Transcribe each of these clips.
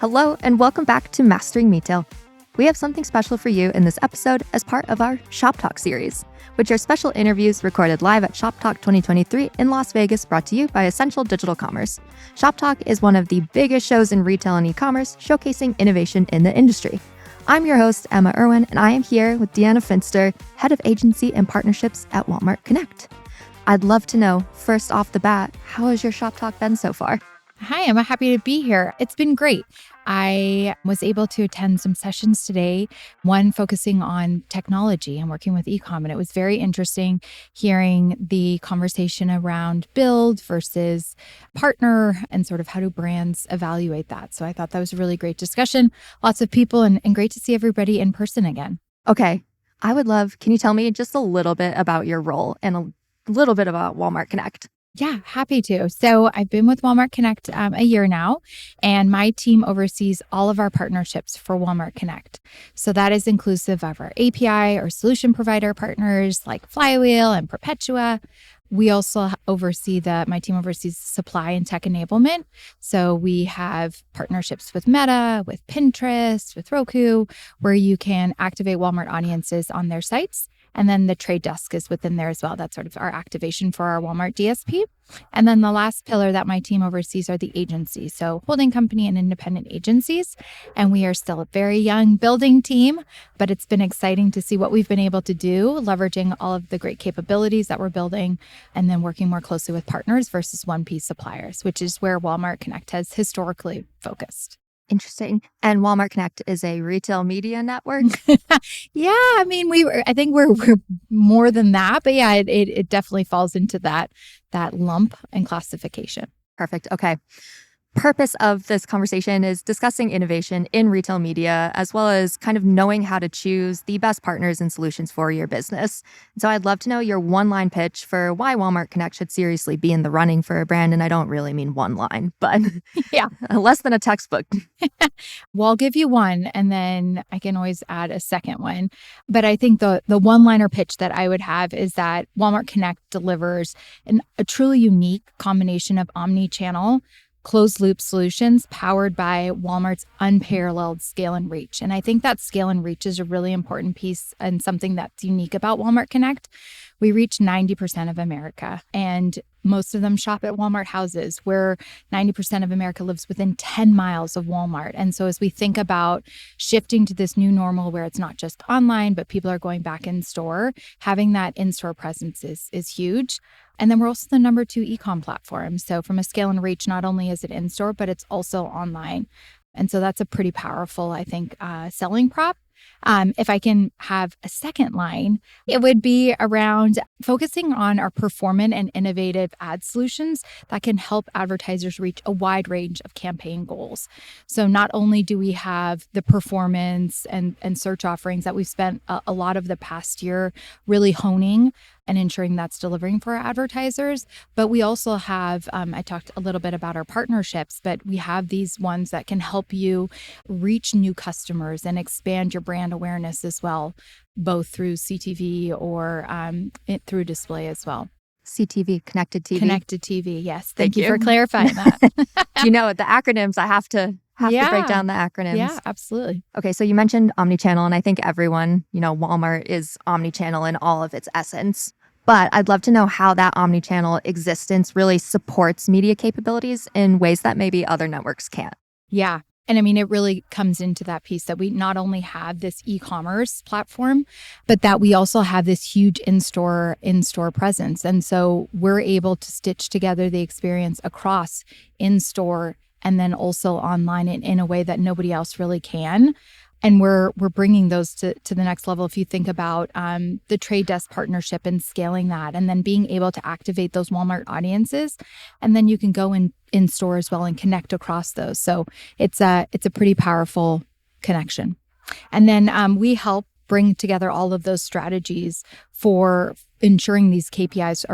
Hello, and welcome back to Mastering Metail. We have something special for you in this episode as part of our ShopTalk Series, which are special interviews recorded live at ShopTalk 2023 in Las Vegas, brought to you by Essential Digital Commerce. ShopTalk is one of the biggest shows in retail and e-commerce, showcasing innovation in the industry. I'm your host, Emma Irwin, and I am here with Diana Finster, Head of Agency and Partnerships at Walmart Connect. I'd love to know, first off the bat, how has your ShopTalk been so far? Hi, I'm happy to be here. It's been great. I was able to attend some sessions today, one focusing on technology and working with e-com. And it was very interesting hearing the conversation around build versus partner and sort of how do brands evaluate that. So I thought that was a really great discussion. Lots of people and great to see everybody in person again. Okay, I would love, can you tell me just a little bit about your role and a little bit about Walmart Connect? Yeah, happy to. So I've been with Walmart Connect a year now, and my team oversees all of our partnerships for Walmart Connect. So that is inclusive of our API or solution provider partners like Flywheel and Perpetua. We also oversee my team oversees supply and tech enablement. So we have partnerships with Meta, with Pinterest, with Roku, where you can activate Walmart audiences on their sites. And then the trade desk is within there as well. That's sort of our activation for our Walmart DSP. And then the last pillar that my team oversees are the agencies. So holding company and independent agencies. And we are still a very young building team, but it's been exciting to see what we've been able to do, leveraging all of the great capabilities that we're building, and then working more closely with partners versus one-piece suppliers, which is where Walmart Connect has historically focused. Interesting. And Walmart Connect is a retail media network? Yeah, I mean, I think we're more than that, but yeah, it definitely falls into that lump and classification. Perfect. Okay. Purpose of this conversation is discussing innovation in retail media, as well as kind of knowing how to choose the best partners and solutions for your business. So I'd love to know your one-line pitch for why Walmart Connect should seriously be in the running for a brand. And I don't really mean one line, but yeah, less than a textbook. Well, I'll give you one, and then I can always add a second one. But I think the one-liner pitch that I would have is that Walmart Connect delivers a truly unique combination of omni-channel closed-loop solutions powered by Walmart's unparalleled scale and reach. And I think that scale and reach is a really important piece and something that's unique about Walmart Connect. We reach 90% of America, and most of them shop at Walmart houses, where 90% of America lives within 10 miles of Walmart. And so as we think about shifting to this new normal where it's not just online, but people are going back in store, having that in-store presence is huge. And then we're also the number 2 e-com platform. So from a scale and reach, not only is it in-store, but it's also online. And so that's a pretty powerful, I think, selling prop. If I can have a second line, it would be around focusing on our performant and innovative ad solutions that can help advertisers reach a wide range of campaign goals. So not only do we have the performance and search offerings that we've spent a lot of the past year really honing and ensuring that's delivering for our advertisers, but we also have, I talked a little bit about our partnerships, but we have these ones that can help you reach new customers and expand your brand awareness as well, both through CTV or through display as well. CTV, Connected TV. Connected TV, yes. Thank you for clarifying that. You know, the acronyms, I have to break down the acronyms. Yeah, absolutely. Okay, so you mentioned omnichannel, and I think everyone, Walmart is omnichannel in all of its essence. But I'd love to know how that omnichannel existence really supports media capabilities in ways that maybe other networks can't. Yeah. And I mean, it really comes into that piece that we not only have this e-commerce platform, but that we also have this huge in-store presence. And so we're able to stitch together the experience across in-store and then also online in a way that nobody else really can. And we're bringing those to the next level. If you think about the trade desk partnership and scaling that, and then being able to activate those Walmart audiences, and then you can go in store as well and connect across those. So it's a pretty powerful connection. And then we help bring together all of those strategies for ensuring these KPIs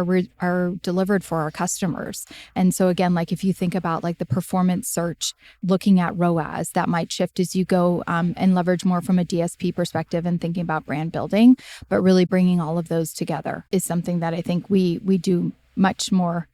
are delivered for our customers. And so again, like if you think about like the performance search, looking at ROAS, that might shift as you go and leverage more from a DSP perspective and thinking about brand building, but really bringing all of those together is something that I think we do much more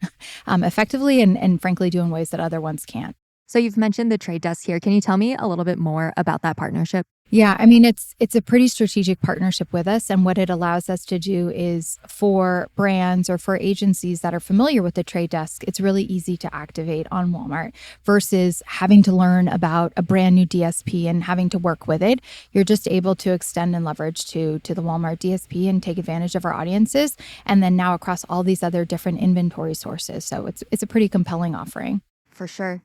effectively and frankly do in ways that other ones can't. So you've mentioned the trade desk here. Can you tell me a little bit more about that partnership? Yeah, I mean, it's a pretty strategic partnership with us. And what it allows us to do is for brands or for agencies that are familiar with the trade desk, it's really easy to activate on Walmart versus having to learn about a brand new DSP and having to work with it. You're just able to extend and leverage to the Walmart DSP and take advantage of our audiences. And then now across all these other different inventory sources. So it's a pretty compelling offering. For sure.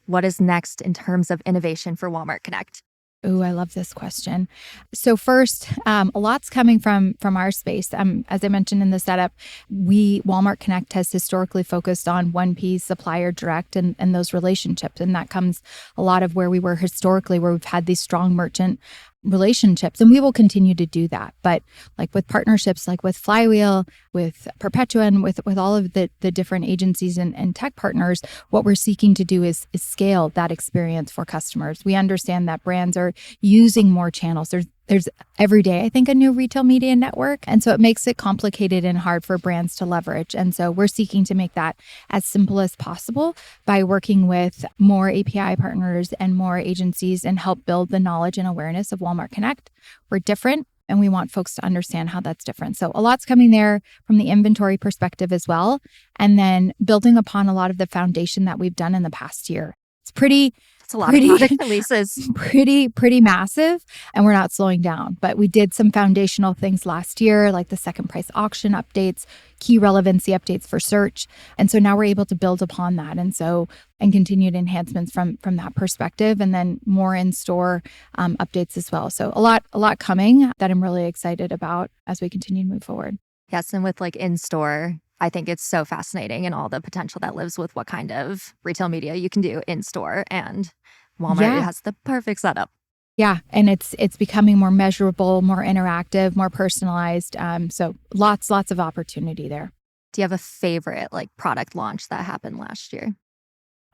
What is next in terms of innovation for Walmart Connect? Oh, I love this question. So first, a lot's coming from our space. As I mentioned in the setup, Walmart Connect has historically focused on 1P supplier direct and those relationships. And that comes a lot of where we were historically, where we've had these strong merchant relationships, and we will continue to do that. But like with partnerships, like with Flywheel, with Perpetua, and with all of the different agencies and tech partners, what we're seeking to do is scale that experience for customers. We understand that brands are using more channels. There's every day, I think, a new retail media network. And so it makes it complicated and hard for brands to leverage. And so we're seeking to make that as simple as possible by working with more API partners and more agencies and help build the knowledge and awareness of Walmart Connect. We're different, and we want folks to understand how that's different. So a lot's coming there from the inventory perspective as well. And then building upon a lot of the foundation that we've done in the past year. It's a lot of product releases. Pretty massive, and we're not slowing down. But we did some foundational things last year, like the second price auction updates, key relevancy updates for search. And so now we're able to build upon that. And continued enhancements from that perspective, and then more in-store updates as well. So a lot coming that I'm really excited about as we continue to move forward. Yes, and with like in-store, I think it's so fascinating and all the potential that lives with what kind of retail media you can do in store, and Walmart has the perfect setup. Yeah, and it's becoming more measurable, more interactive, more personalized. So lots of opportunity there. Do you have a favorite like product launch that happened last year?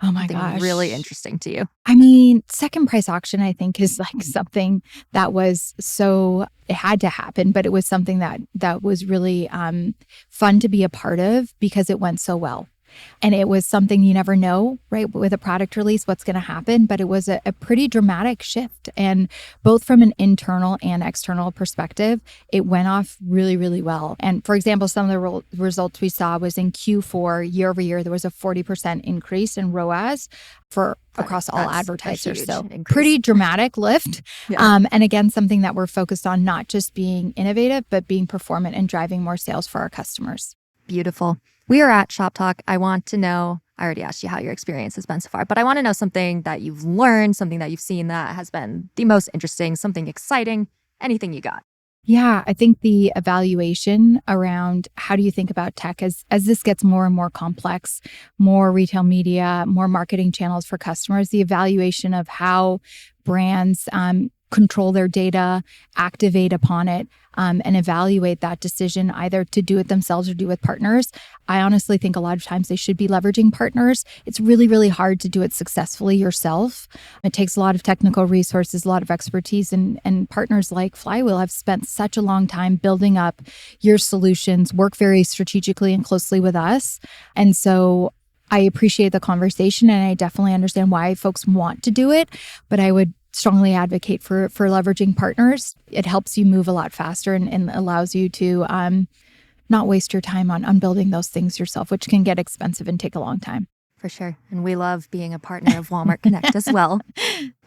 Oh my Something gosh. really interesting to you? I mean, second price auction, I think, is like something that was it had to happen, but it was something that was really fun to be a part of because it went so well. And it was something you never know, right? With a product release, what's going to happen. But it was a pretty dramatic shift. And both from an internal and external perspective, it went off really, really well. And for example, some of the results we saw was in Q4, year over year, there was a 40% increase in ROAS across all advertisers. So pretty dramatic lift. Yeah. And again, something that we're focused on, not just being innovative, but being performant and driving more sales for our customers. Beautiful. We are at ShopTalk. I want to know, I already asked you how your experience has been so far, but I want to know something that you've learned, something that you've seen that has been the most interesting, something exciting, anything you got. Yeah, I think the evaluation around how do you think about tech as this gets more and more complex, more retail media, more marketing channels for customers, the evaluation of how brands control their data, activate upon it, and evaluate that decision either to do it themselves or do with partners. I honestly think a lot of times they should be leveraging partners. It's really, really hard to do it successfully yourself. It takes a lot of technical resources, a lot of expertise, and partners like Flywheel have spent such a long time building up your solutions, work very strategically and closely with us. And so I appreciate the conversation, and I definitely understand why folks want to do it, but I would strongly advocate for leveraging partners. It helps you move a lot faster and allows you to not waste your time on building those things yourself, which can get expensive and take a long time. For sure. And we love being a partner of Walmart Connect as well.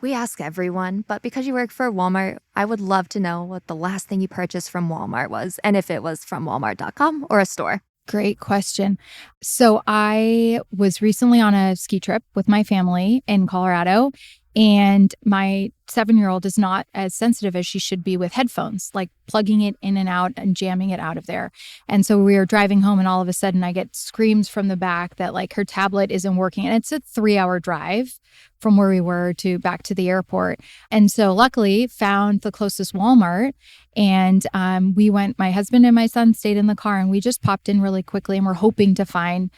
We ask everyone, but because you work for Walmart, I would love to know what the last thing you purchased from Walmart was, and if it was from walmart.com or a store. Great question. So I was recently on a ski trip with my family in Colorado, and my 7-year-old is not as sensitive as she should be with headphones, like plugging it in and out and jamming it out of there. And so we were driving home, and all of a sudden I get screams from the back that like her tablet isn't working. And it's a 3-hour drive from where we were to back to the airport. And so luckily found the closest Walmart, and we went, my husband and my son stayed in the car, and we just popped in really quickly, and we're hoping to find,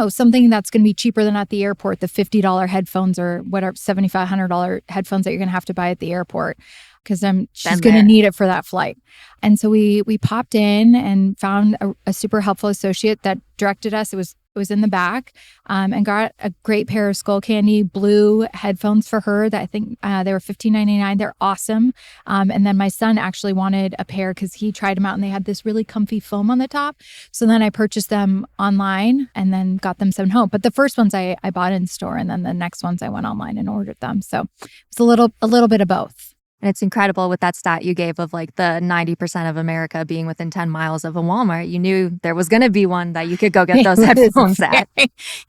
something that's going to be cheaper than at the airport, the $50 headphones or whatever, $7,500 headphones that you're going to have to buy at the airport, because she's going to need it for that flight. And so we popped in and found a super helpful associate that directed us. It was was in the back, and got a great pair of Skull Candy blue headphones for her that I think they were $15.99. They're awesome. And then my son actually wanted a pair because he tried them out and they had this really comfy foam on the top. So then I purchased them online and then got them sent home. But the first ones I bought in store, and then the next ones I went online and ordered them. So it's a little bit of both. And it's incredible with that stat you gave of like the 90% of America being within 10 miles of a Walmart. You knew there was going to be one that you could go get those headphones at.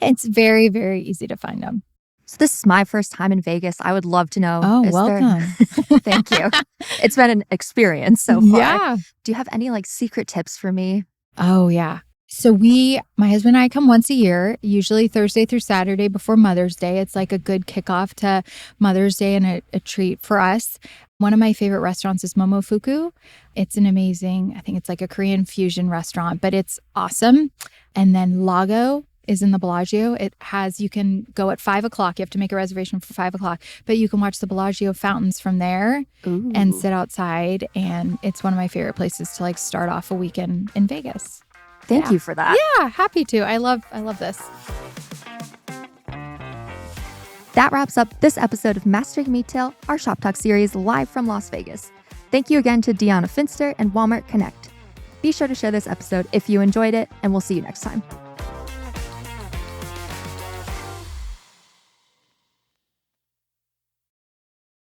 It's very, very easy to find them. So this is my first time in Vegas. I would love to know. Oh, welcome. Thank you. It's been an experience so far. Yeah. Do you have any like secret tips for me? Oh, yeah. So my husband and I come once a year, usually Thursday through Saturday before Mother's Day. It's like a good kickoff to Mother's Day and a treat for us. One of my favorite restaurants is Momofuku. It's an amazing, I think it's like a Korean fusion restaurant, but it's awesome. And then Lago is in the Bellagio. You can go at 5:00. You have to make a reservation for 5:00, but you can watch the Bellagio fountains from there. Ooh. And sit outside. And it's one of my favorite places to like start off a weekend in Vegas. Thank you for that. Yeah, happy to. I love this. That wraps up this episode of Mastering Metail, our ShopTalk series live from Las Vegas. Thank you again to Diana Finster and Walmart Connect. Be sure to share this episode if you enjoyed it, and we'll see you next time.